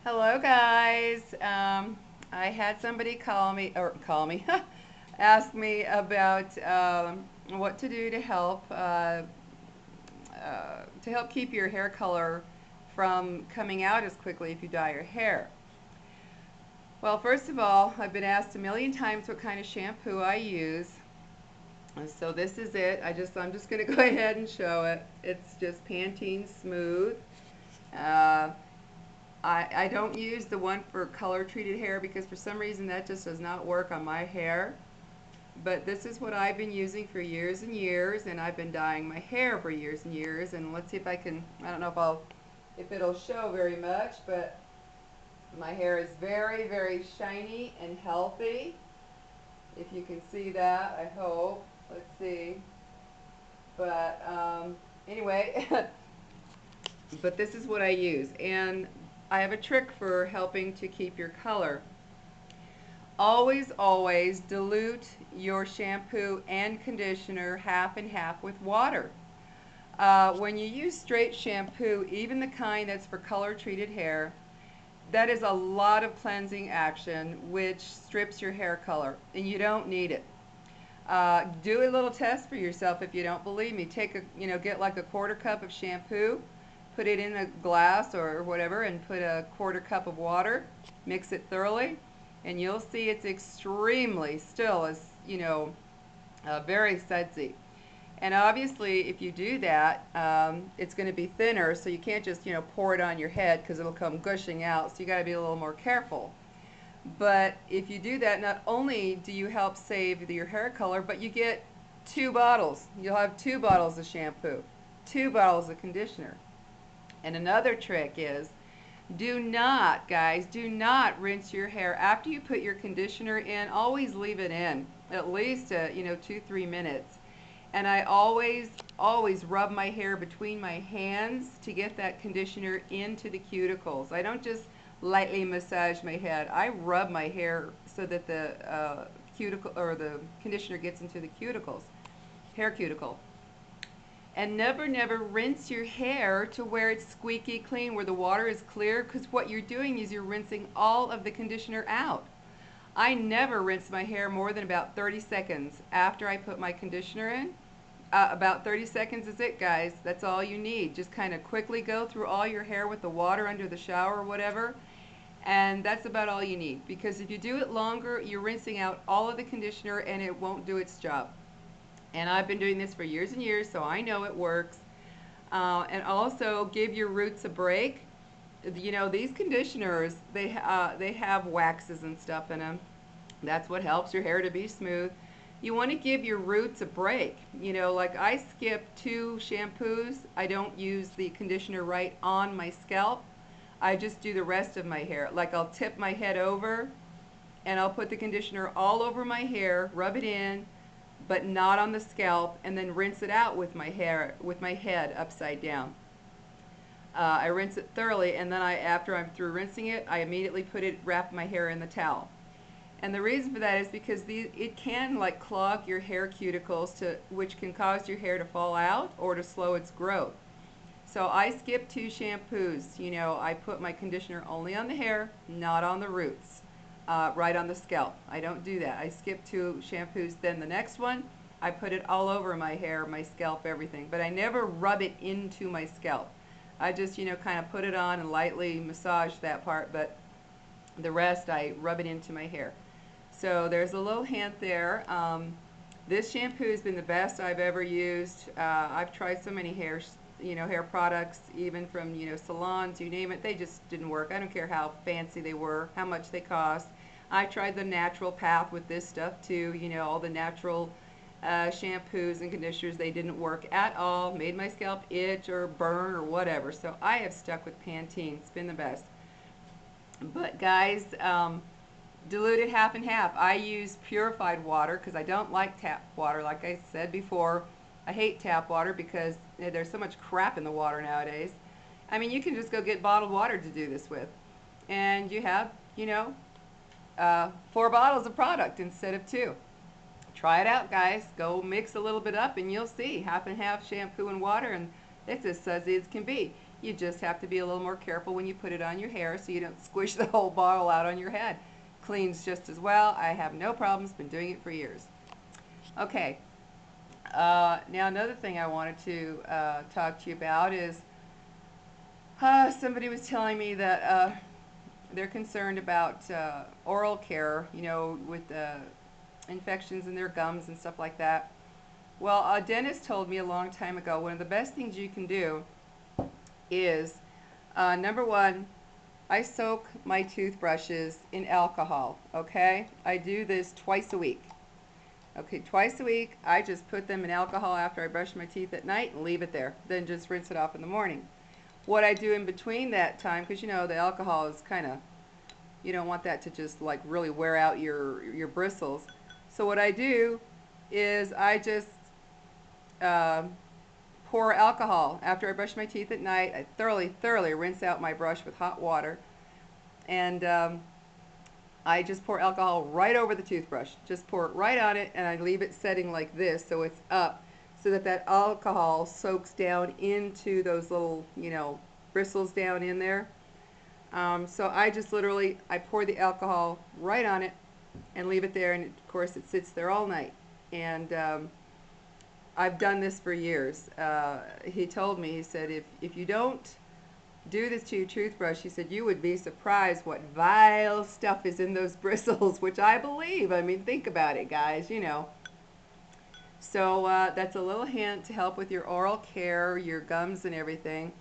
Hello, guys. I had somebody call me, ask me about what to do to help keep your hair color from coming out as quickly if you dye your hair. Well, first of all, I've been asked a million times what kind of shampoo I use. And so this is it. I'm just going to go ahead and show it. It's just Pantene Smooth. Uh, I don't use the one for color treated hair because for some reason that just does not work on my hair. But this is what I've been using for years and years, and I've been dyeing my hair for years and years. And let's see if I don't know if it'll show very much, but my hair is very, very shiny and healthy. If you can see that, I hope. Let's see. But anyway, but this is what I use. And I have a trick for helping to keep your color. Always, always dilute your shampoo and conditioner half and half with water. When you use straight shampoo, even the kind that's for color treated hair, that is a lot of cleansing action which strips your hair color, and you don't need it. Do a little test for yourself if you don't believe me. Get like a quarter cup of shampoo, put it in a glass or whatever, and put a quarter cup of water, mix it thoroughly, and you'll see it's extremely still as, very sudsy. And obviously, if you do that, it's going to be thinner, so you can't just, pour it on your head because it'll come gushing out, so you got to be a little more careful. But if you do that, not only do you help save your hair color, but you get two bottles. You'll have two bottles of shampoo, two bottles of conditioner. And another trick is do not, guys, do not rinse your hair after you put your conditioner in. Always leave it in at least 2-3 minutes. And I always rub my hair between my hands to get that conditioner into the cuticles. I don't just lightly massage my head. I rub my hair so that the cuticle or the conditioner gets into the cuticles, hair cuticle. And never, never rinse your hair to where it's squeaky clean, where the water is clear, because what you're doing is you're rinsing all of the conditioner out. I never rinse my hair more than about 30 seconds after I put my conditioner in. About 30 seconds is it, guys. That's all you need. Just kind of quickly go through all your hair with the water under the shower or whatever. And that's about all you need. Because if you do it longer, you're rinsing out all of the conditioner and it won't do its job. And I've been doing this for years and years, so I know it works. And also give your roots a break. These conditioners, they have waxes and stuff in them. That's what helps your hair to be smooth. You want to give your roots a break. Like I skip two shampoos. I don't use the conditioner right on my scalp. I just do the rest of my hair. Like I'll tip my head over and I'll put the conditioner all over my hair, rub it in, but not on the scalp, and then rinse it out with my head upside down. I rinse it thoroughly, and then after I'm through rinsing it, I immediately wrap my hair in the towel. And the reason for that is because it can like clog your hair cuticles, which can cause your hair to fall out or to slow its growth. So I skip two shampoos. I put my conditioner only on the hair, not on the roots, right on the scalp. I don't do that. I skip two shampoos. Then the next one, I put it all over my hair, my scalp, everything. But I never rub it into my scalp. I just, kind of put it on and lightly massage that part, but the rest I rub it into my hair. So there's a little hint there. This shampoo has been the best I've ever used. I've tried so many hair products, even from, salons, you name it. They just didn't work. I don't care how fancy they were, how much they cost. I tried the natural path with this stuff too, all the natural shampoos and conditioners. They didn't work at all, made my scalp itch or burn or whatever. So I have stuck with Pantene. It's been the best. But guys, dilute it half and half. I use purified water because I don't like tap water. Like I said before, I hate tap water because there's so much crap in the water nowadays. I mean, you can just go get bottled water to do this with. And you have, 4 bottles of product instead of 2. Try it out, guys. Go mix a little bit up and you'll see half and half shampoo and water, and it's as sudsy as can be. You just have to be a little more careful when you put it on your hair so you don't squish the whole bottle out on your head. Cleans just as well. I have no problems, been doing it for years. Okay, now another thing I wanted to talk to you about is somebody was telling me that they're concerned about oral care, you know, with infections in their gums and stuff like that. Well, a dentist told me a long time ago one of the best things you can do is, number one, I soak my toothbrushes in alcohol, okay? I do this twice a week. Okay, twice a week, I just put them in alcohol after I brush my teeth at night and leave it there. Then just rinse it off in the morning. What I do in between that time, because you know the alcohol is kind of, you don't want that to just like really wear out your bristles. So what I do is I just uh, pour alcohol after I brush my teeth at night. I thoroughly rinse out my brush with hot water, and I just pour alcohol right over the toothbrush. Just pour it right on it, and I leave it setting like this so it's up, so that that alcohol soaks down into those little, you know, bristles down in there. So I just literally, I pour the alcohol right on it and leave it there, and of course it sits there all night. And I've done this for years. He told me, he said, if you don't do this to your toothbrush, he said, you would be surprised what vile stuff is in those bristles, which I believe. I mean, think about it, guys, you know. So that's a little hint to help with your oral care, your gums and everything.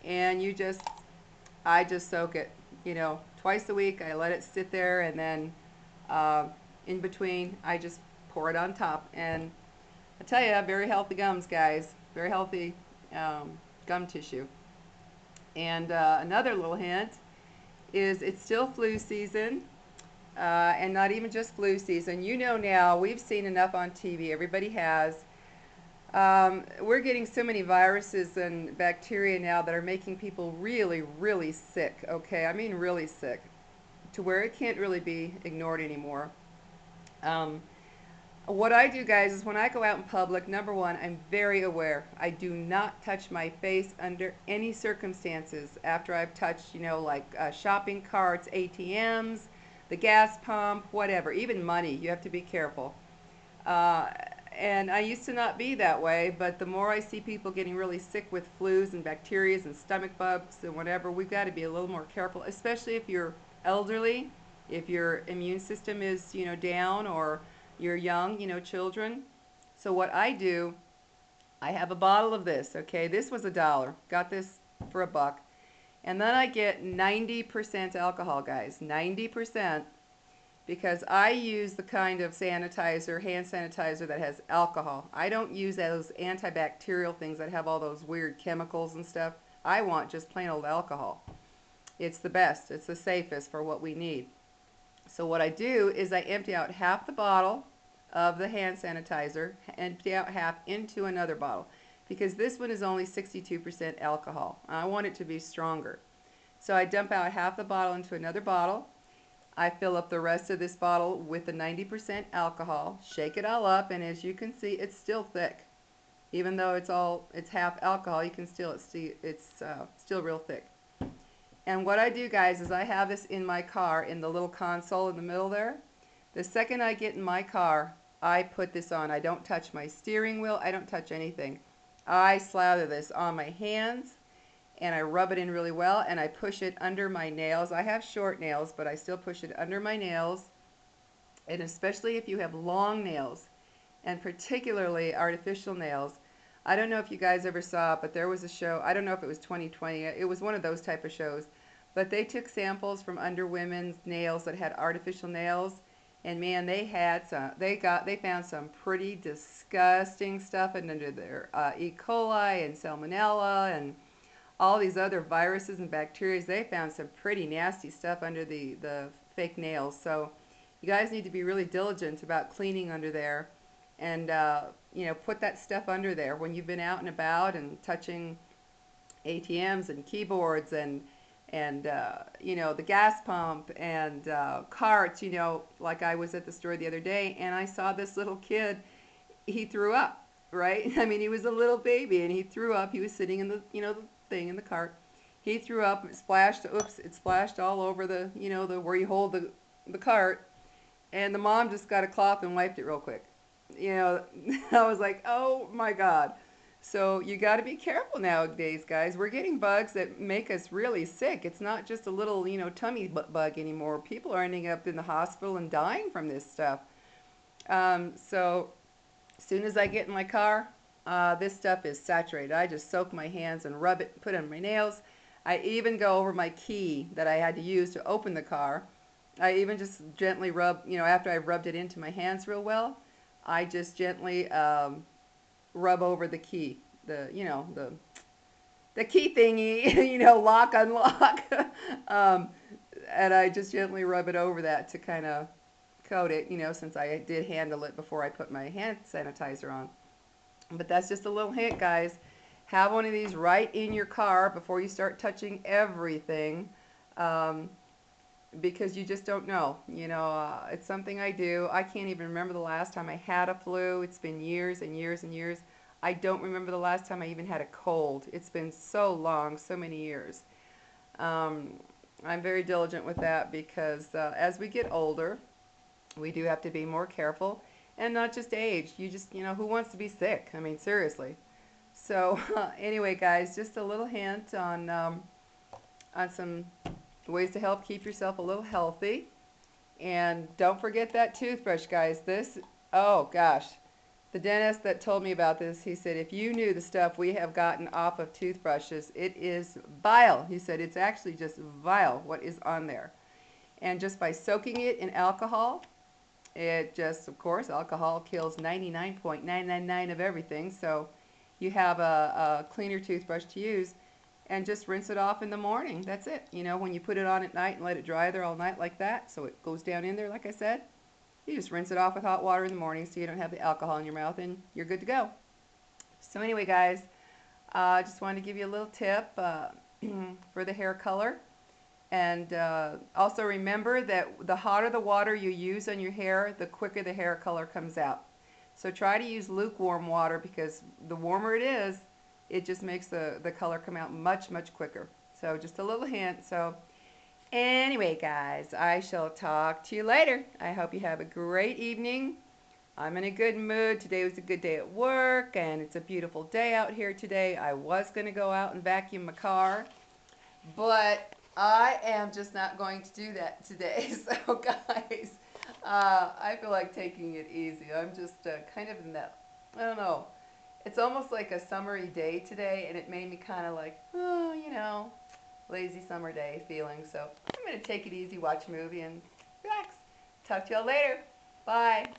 And I just soak it, you know, twice a week. I let it sit there, and then in between, I just pour it on top. And I tell you, very healthy gums, guys. Very healthy gum tissue. And another little hint is it's still flu season, and not even just flu season. You know now, we've seen enough on TV. Everybody has. We're getting so many viruses and bacteria now that are making people really sick, okay? I mean really sick, to where it can't really be ignored anymore. What I do, guys, is when I go out in public, number one, I'm very aware. I do not touch my face under any circumstances after I've touched, you know, like shopping carts, ATMs, the gas pump, whatever, even money. You have to be careful. And I used to not be that way, but the more I see people getting really sick with flus and bacteria and stomach bugs and whatever, we've got to be a little more careful, especially if you're elderly, if your immune system is, you know, down, or you're young, you know, children. So what I do, I have a bottle of this, okay? This was $1. Got this for $1. And then I get 90% alcohol, guys, 90%. Because I use the kind of sanitizer, hand sanitizer, that has alcohol. I don't use those antibacterial things that have all those weird chemicals and stuff. I want just plain old alcohol. It's the best. It's the safest for what we need. So what I do is I empty out half the bottle of the hand sanitizer, empty out half into another bottle, because this one is only 62% alcohol. I want it to be stronger. So I dump out half the bottle into another bottle. I fill up the rest of this bottle with the 90% alcohol, shake it all up, and as you can see, it's still thick. Even though it's half alcohol, you can still, it's still real thick. And what I do, guys, is I have this in my car in the little console in the middle there. The second I get in my car, I put this on. I don't touch my steering wheel. I don't touch anything. I slather this on my hands, and I rub it in really well, and I push it under my nails. I have short nails, but I still push it under my nails, and especially if you have long nails, and particularly artificial nails. I don't know if you guys ever saw it, but there was a show, I don't know if it was 2020, it was one of those type of shows, but they took samples from under women's nails that had artificial nails, and man, they found some pretty disgusting stuff under their E. coli and salmonella and all these other viruses and bacteria. They found some pretty nasty stuff under the fake nails. So you guys need to be really diligent about cleaning under there, and you know, put that stuff under there when you've been out and about and touching ATMs and keyboards and you know, the gas pump and carts. You know, like I was at the store the other day and I saw this little kid. He threw up, right? I mean, he was a little baby and he threw up. He was sitting in the, you know, the thing in the cart, He threw up, it splashed, oops, it splashed all over the, the where you hold the cart. And the mom just got a cloth and wiped it real quick. I was like, oh my God. So you got to be careful nowadays, guys. We're getting bugs that make us really sick. It's not just a little, tummy bug anymore. People are ending up in the hospital and dying from this stuff. So as soon as I get in my car, this stuff is saturated. I just soak my hands and rub it, put it on my nails. I even go over my key that I had to use to open the car. I even just gently rub, after I've rubbed it into my hands real well, I just gently rub over the key, the key thingy, lock, unlock. um, and I just gently rub it over that to kind of coat it, since I did handle it before I put my hand sanitizer on. But that's just a little hint, guys. Have one of these right in your car before you start touching everything. Because you just don't know. It's something I do. I can't even remember the last time I had a flu. It's been years and years and years. I don't remember the last time I even had a cold. It's been so long, so many years. I'm very diligent with that because as we get older, we do have to be more careful. And not just age. You just, who wants to be sick? I mean, seriously. So anyway, guys, just a little hint on some ways to help keep yourself a little healthy. And don't forget that toothbrush, guys. Oh gosh, the dentist that told me about this, he said, if you knew the stuff we have gotten off of toothbrushes, it is vile. He said, it's actually just vile what is on there. And just by soaking it in alcohol, it just, of course, alcohol kills 99.999 of everything. So you have a cleaner toothbrush to use. And just rinse it off in the morning. That's it. When you put it on at night and let it dry there all night like that, so it goes down in there, like I said, you just rinse it off with hot water in the morning so you don't have the alcohol in your mouth, and you're good to go. So anyway, guys, I just wanted to give you a little tip for the hair color. And also remember that the hotter the water you use on your hair, the quicker the hair color comes out. So try to use lukewarm water, because the warmer it is, it just makes the color come out much, much quicker. So just a little hint. So anyway, guys, I shall talk to you later. I hope you have a great evening. I'm in a good mood. Today was a good day at work, and it's a beautiful day out here today. I was going to go out and vacuum my car, but I am just not going to do that today. So guys, I feel like taking it easy. I'm just kind of in that, I don't know. It's almost like a summery day today, and it made me kind of like, oh, lazy summer day feeling. So I'm going to take it easy, watch a movie, and relax. Talk to y'all later. Bye.